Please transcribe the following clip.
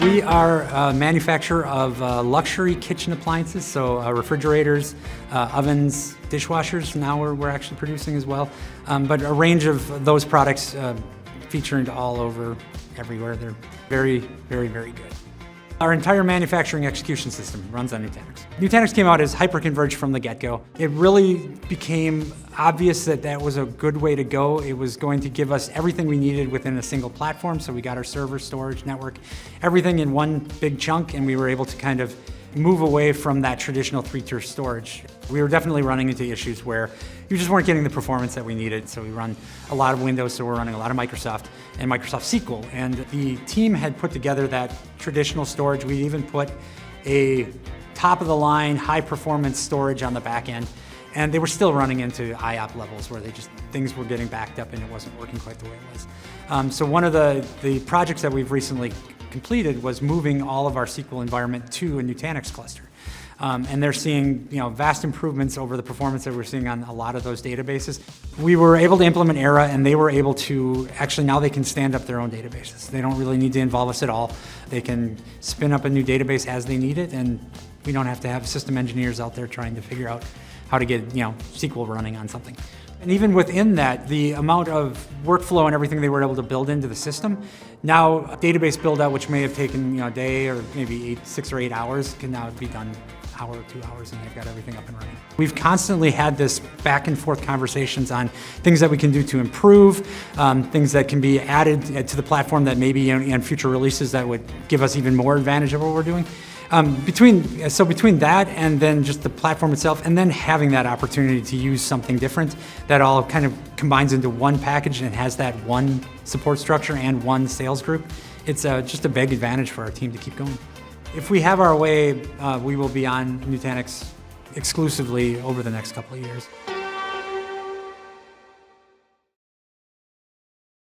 We are a manufacturer of luxury kitchen appliances, so refrigerators, ovens, dishwashers. Now we're actually producing as well, but a range of those products featured all over, everywhere. They're very, very, very good. Our entire manufacturing execution system runs on Nutanix. Nutanix came out as hyper-converged from the get-go. It really became obvious that that was a good way to go. It was going to give us everything we needed within a single platform, so we got our server, storage, network, everything in one big chunk, and we were able to kind of move away from that traditional three-tier storage. We were definitely running into issues where you just weren't getting the performance that we needed, so we run a lot of Windows, so we're running a lot of Microsoft and Microsoft SQL. And the team had put together that traditional storage. We even put a top-of-the-line, high-performance storage on the back end, and they were still running into IOP levels where things were getting backed up and it wasn't working quite the way it was. So one of the projects that we've recently completed was moving all of our SQL environment to a Nutanix cluster. And they're seeing vast improvements over the performance that we're seeing on a lot of those databases. We were able to implement Era, and they were able to, actually now they can stand up their own databases. They don't really need to involve us at all. They can spin up a new database as they need it, and we don't have to have system engineers out there trying to figure out how to get SQL running on something. And even within that, the amount of workflow and everything they were able to build into the system, now database build out, which may have taken a day or maybe 6 or 8 hours, can now be done hour or 2 hours, and they've got everything up and running. We've constantly had this back and forth conversations on things that we can do to improve, things that can be added to the platform that maybe in future releases that would give us even more advantage of what we're doing. Between that and then just the platform itself, and then having that opportunity to use something different that all kind of combines into one package and has that one support structure and one sales group, it's just a big advantage for our team to keep going. If we have our way, we will be on Nutanix exclusively over the next couple of years.